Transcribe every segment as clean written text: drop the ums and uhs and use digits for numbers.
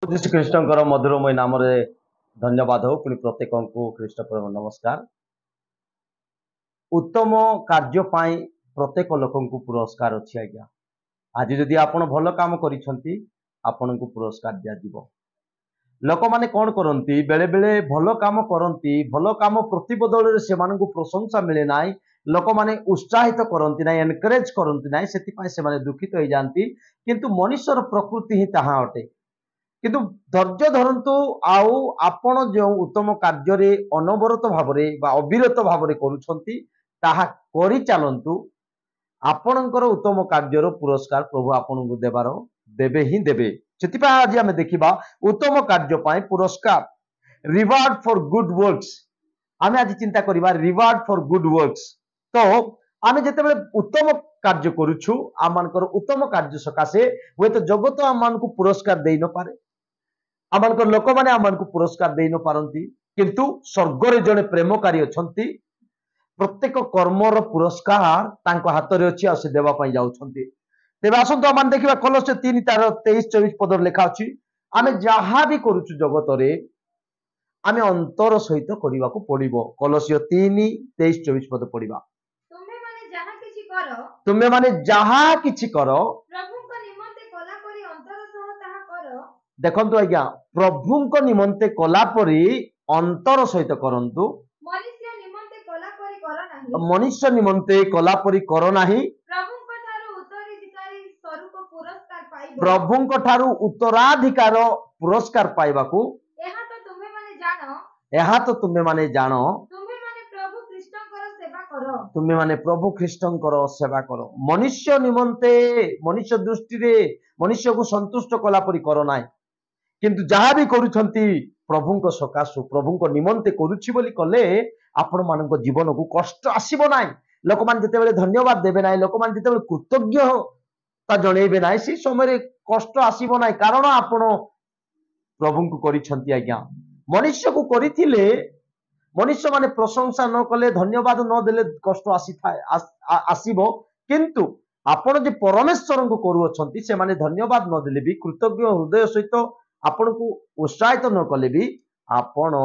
श्रीकृष्ण मधुरमय नाम धन्यवाद हो पुणी प्रत्येक को ख्रीष्ट प्रेम नमस्कार। उत्तम कार्य प्रत्येक लोक को पुरस्कार अच्छी आज्ञा। आज जदि आपण भल काम करिसेंती आपण को पुरस्कार दिया जीवो। लोक माने कौन करती बेले बेले भल काम करती भल काम प्रतिबदल से प्रशंसा मिले ना लोक माने उत्साहित करती ना एनकरेज करती ना से दुखित हो जाती किंतु मनुष्यर प्रकृति ही ताहा अटे। किंतु धैर्य धरतु आउ आपण जो उत्तम कार्य अनवरत भाव अविरत भाव करुछंती ताहा करि चलंतु आपणकर उत्तम कार्यर पुरस्कार प्रभु आपन को देवार देवे ही देवे। से आज आम देखा उत्तम कार्य पुरस्कार रिवार्ड फॉर गुड वर्क्स। आम आज चिंता करवा रिवार्ड फॉर गुड वर्क्स। तो आम जिते उत्तम कार्य करुछु आम उत्तम कार्य सकाशे हुए तो जगत आम को पुरस्कार दे न पारे आमर लोक मैंने आम को पुरस्कार दे न पारती किंतु स्वर्ग जड़े प्रेमकारी अच्छा प्रत्येक कर्मर पुरस्कार हाथ में अच्छी से देवाई जाऊँगी। तेज आसतु आम देखा कलश 3:23-24 पद लेखा अच्छी आम जहाँ भी करुचु जगत आम अंतर सहित करने को पड़ो। कलश 3:23-24 पद पढ़ा तुम्हें माने जहाँ किछि कर देखु आज्ञा प्रभु निमंते कलापरी अंतर सहित करंतु मनुष्य निमंते कलापरी कर नाही प्रभु ठारू उत्तराधिकार पुरस्कार पाइबाकू यह तो तुम्हें माने जान तुम्हें माने प्रभु ख्रीष्टंकर सेवा कर। मनुष्य निमंते मनुष्य दृष्टि मनुष्य को संतुष्ट कलापरी कर ना किंतु जहाँ भी करुछंती प्रभु सकाशु प्रभु निमंते करुछि बोली कले आपण मान जीवन को कष्ट आसीबो नाई। लोक मान जिते धन्यवाद देवे ना लोक मान जिते कृतज्ञता जणेबे ना से समय कष्ट आसीबो नाई कारण आपण प्रभु को करिछंती। आज्ञा मनुष्य को करिथिले मनुष्य माने प्रशंसा न कले धन्यवाद न देले कष्ट आसी थाए आसीबो किंतु आपण जे परमेश्वर को करूछंती से माने धन्यवाद न देले भी कृतज्ञ हृदय सहित आपण को उत्साहित न कले भी आपण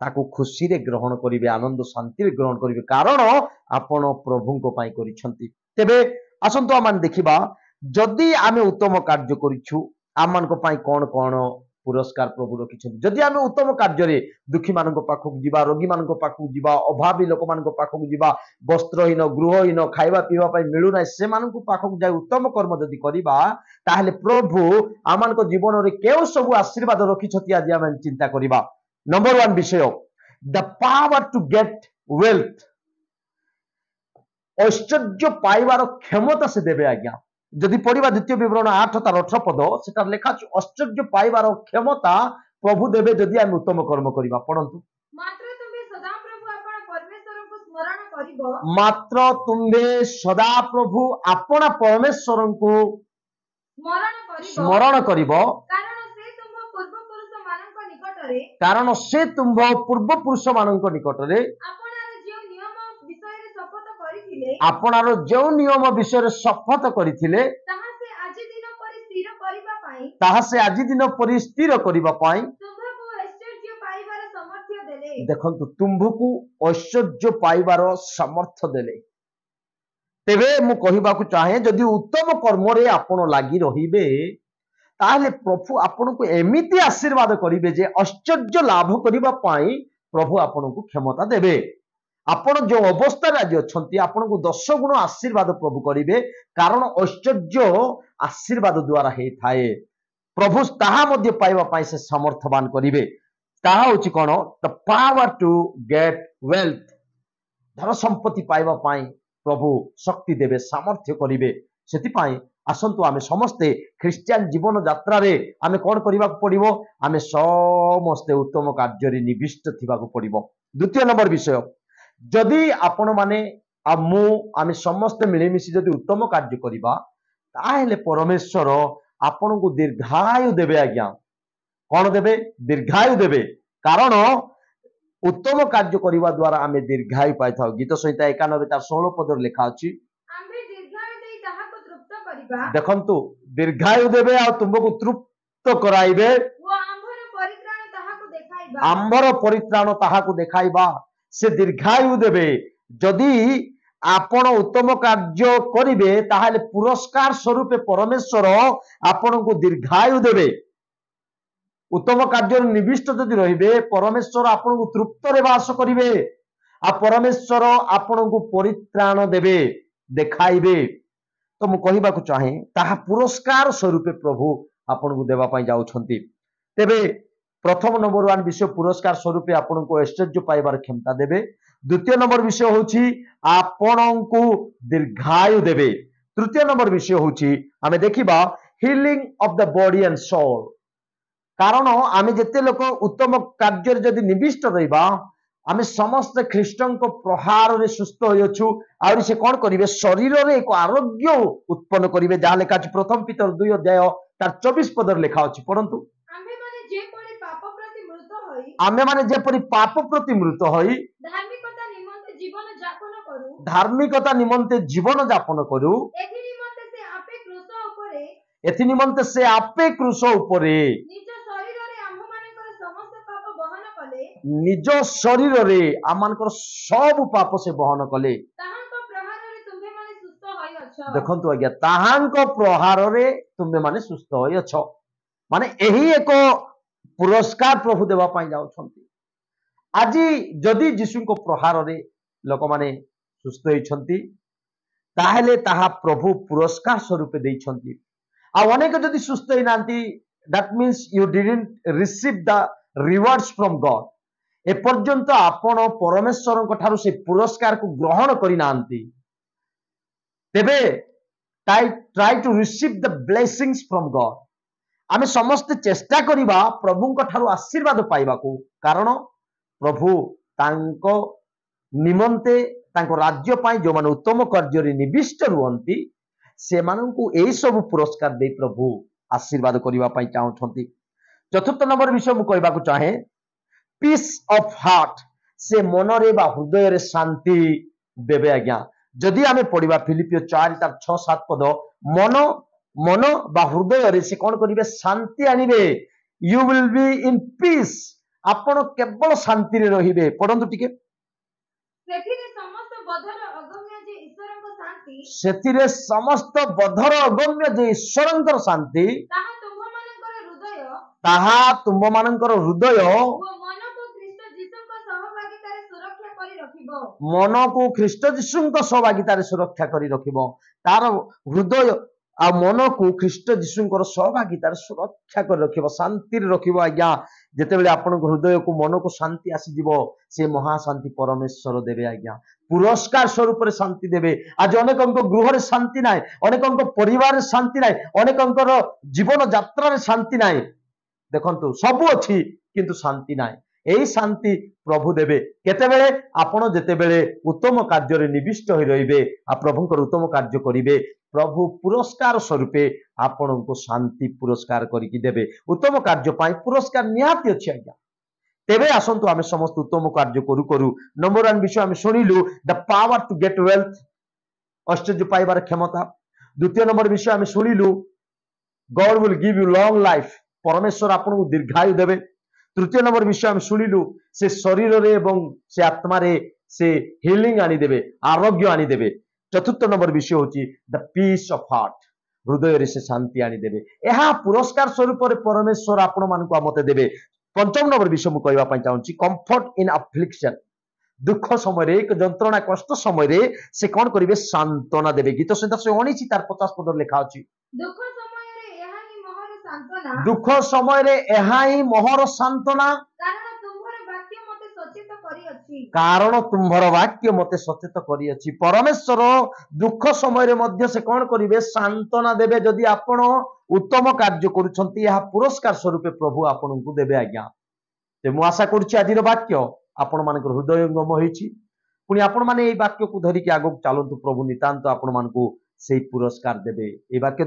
ताकू खुशी रे ग्रहण करिवे आनंद शांति रे ग्रहण करिवे कारण आपण प्रभु को पाई करिछंती। तेबे आसंतो आमान देखिबा जदि आमे उत्तम कार्य करिछु आमान को पाई कोन कोन पुरस्कार प्रभु रखिछंती। जदि आमे उत्तम कार्य रे दुखी मानक पाखक जिबा रोगी मानक पाखक जिबा अभावी लोक मानक पाखक जिबा वस्त्रहीन गृहहीन खाइबा पीवा पाई मिलु ना से मानक पाखक जाय उत्तम कर्म जदि करिबा ताहले प्रभु आमान को जीवन रे केउ सब आशीर्वाद रखिछंती आज आमे चिंता करिबा। नंबर 1 विषय the power to get wealth ऐश्वर्य पाइबार क्षमता से देवे। आज्ञा जदि पढ़ा द्वितीय विवरण 8:18 पद से लेखा ऐश्वर्य पाइबार क्षमता प्रभु देवे जदि आम उत्तम कर्म करवा। पढ़ंतु मात्र तुम्हें सदा प्रभु आपण परमेश्वर को स्मरण करिबो कारण से तुम पूर्व पुरुष मानक निकटरे आपणार जो नियम विषय शपथ करथिले ताहा से आज दिन परि स्थिर करिबा पाई देखंतु तुम्भकु ऐश्वर्य पाइबार सामर्थ्य देले। तेबे मु कहिबाकु चाहे जदि उत्तम कर्म रे आपण लागि रहिबे ताहले प्रभु आपण को एमिति आशीर्वाद करिवे जे ऐश्वर्य लाभ करिबा पाई प्रभु आपण को क्षमता देवे। आपण जो अवस्था आज अच्छी आपण को 10 गुण आशीर्वाद प्रभु करिवे कारण ऐश्वर्य आशीर्वाद द्वारा हे थाए प्रभु ताहा मध्य पाइबा पाई से समर्थवान करिवे। ताहा होची कोन the power to get wealth धन संपत्ति पाइबा पाई प्रभु शक्ति देवे सामर्थ्य करिवे। सेति पाई आसंतु आमे समस्ते ख्रिस्टियन जीवन यात्रा रे आमे कोन करिबा पड़िबो आमे समस्ते उत्तम कार्य रे निविष्ट थिबा को पड़िबो। द्वितीय नंबर विषय जदि आपण माने आमे समस्त मिलेमिशी जदि उत्तम कार्य करिबा ताहेले परमेश्वर आपण को दीर्घायु देवे। आज्ञा कौन देवे दीर्घायु देवे कारण उत्तम कार्य करने द्वारा आमे दीर्घायु पाई था। गीत संहिता 91:16 पद लेखा अछि देखंतु दीर्घायु देवे आ तुमको तृप्त कराइबे आंबर परित्राण ताहाकु देखाइबा से दीर्घायु देबे जदि आपण उत्तम कार्य करिवे ताहाले पुरस्कार स्वरूप परमेश्वर आपण को दीर्घायु देबे उत्तम कार्य निविष्ट जदि रहिबे परमेश्वर आपण को तृप्त रे वास करिवे आ परमेश्वर आपण को परित्राण देबे देखाइबे तो मु कहिबा को चाहे ताहा पुरस्कार स्वरूप प्रभु आपण को देबा पई जाउछंती तेबे प्रथम नंबर 1 विषय पुरस्कार स्वरूप आपण को ऐश्वर्य पाइबार क्षमता देबे द्वितीय नंबर विषय होची आपण को दीर्घायु देबे तृतीय नंबर विषय होची हमें देखिबा healing of the body and soul कारण आमे जेते लोक उत्तम कार्य जदि निविष्ट रहिबा आमे समस्त ख्रीष्टन को प्रहार रे सुस्थ होयछु आउरी से कोन करिवे शरीर रे एक आरोग्य उत्पन्न करिवे जा लेखा अछि प्रथम पीतर 2 अध्याय तार 24 पदर लेखा अछि परंतु आमे माने जेपरि पाप प्रति मृत होई धार्मिकता निमंते जीवन जापन करू एथि निमंते से आपे क्रूस उपरे निज शरीर रे आमानकर सब पाप से बहन कले देखंतु आज्ञा ताहांको प्रहार रे तुमे माने सुस्थ होय अछ माने एही एक पुरस्कार प्रभु देवा पाई जाउछंती आजी जदि यीशु को प्रहार रे लोक माने सुस्थ होइछंती ताहेले ताहा प्रभु पुरस्कार स्वरूप देइछंती आ अनेक जदि सुस्थ होई नांती that means you didn't receive the rewards from God ए पर्यंत आपण परमेश्वर को ठारू से पुरस्कार को ग्रहण करि नांती तेबे try to receive the blessings from God आमे समस्त चेष्टा करिबा प्रभु को ठारू आशीर्वाद पाइबा को कारण प्रभु तांको निमंते तांको राज्य पाई जो माने उत्तम कार्य रे निविष्ट रुहंती से माननकु एई सब पुरस्कार दे प्रभु आशीर्वाद करिबा पाई चाहउछंती चतुर्थ नंबर विषय मु कहबा को चाहे पीस ऑफ हार्ट से मन रे बा हृदय रे शांति देबे आज्ञा जदि आमे पढिबा फिलिपियो 4 तार 6 7 पद मन मन बा हृदय रे से कोन करिवे शांति आनिबे you will be in peace आपण केवल शांति रे रहिबे पढंतु टिके सेथिरे समस्त बधर अगम्य जे ईश्वरंकर शांति ताहा तुम मानकर हृदय मन को ख्रीष्ट जीशु सहभागितार सुरक्षा करी रखिबो तार हृदय आ मन को ख्रीष्ट जीशु सहभागितार सुरक्षा कर रखिबो शांति रखिबो आज्ञा जेते बेले आपन हृदय को मन को शांति आसी जीवो से महाशांति परमेश्वर देबे आज्ञा पुरस्कार स्वरूप रे शांति देबे आज अनेकंक गृह रे शांति नाय अनेकंक परिवार रे शांति नाय अनेकंकर जीवन यात्रा रे शांति नाय देखंतु सब अछि किंतु शांति नाय एही शांति प्रभु देबे केते बेले आपण जेते बेले उत्तम कार्य रे निविष्ट होई रहिबे आ प्रभुंकर उत्तम कार्य करिवे प्रभु पुरस्कार स्वरूपे आपण को शांति पुरस्कार करिकि देबे उत्तम कार्य पाई पुरस्कार निहाती अछि आज्ञा तेबे आसंतु आमे समस्त उत्तम कार्य करू करू नंबर 1 विषय आमे सुनिलु the power to get wealth ऐश्वर्य पाइबार क्षमता द्वितीय नंबर विषय आमे सुनिलु God will give you long life परमेश्वर आपण को दीर्घायु देबे तृतीय नंबर विषय आमे सुनिलु से शरीर रे एवं से आत्मा रे से हीलिंग आनी देबे आरोग्य आनी देबे चतुर्थ नंबर विषय होची द पीस ऑफ हार्ट हृदय रे से शांति आनी देबे एहा पुरस्कार स्वरूप रे परमेश्वर आपण मान को मते देबे पंचम नंबर विषय मु कहबा पई चाहूची कंफर्ट इन अफ्लिक्शन दुख समय रे एक जंत्रणा कष्ट समय रे से कोन करिवे सांत्वना देबे गीत संहिता 19 तार 50 पद लेखा अछि दुख समय रे एहा ही मोहर सांत्वना कारण तुम्हार वाक्य मते सचेत करी अछि परमेश्वर दुख समय रे मध्य से कोन करिवे सांत्वना देबे जदि आपण उत्तम कार्य करूछंती यह पुरस्कार स्वरूप प्रभु आपण को देबे आज्ञा ते मु आशा करछि आजिर वाक्य आपण मानकर हृदयंगम होईछि पुनी आपण माने एई वाक्य को धरि के आगो चालंतु प्रभु नितांत आपण मान को सेई पुरस्कार देबे ए वाक्य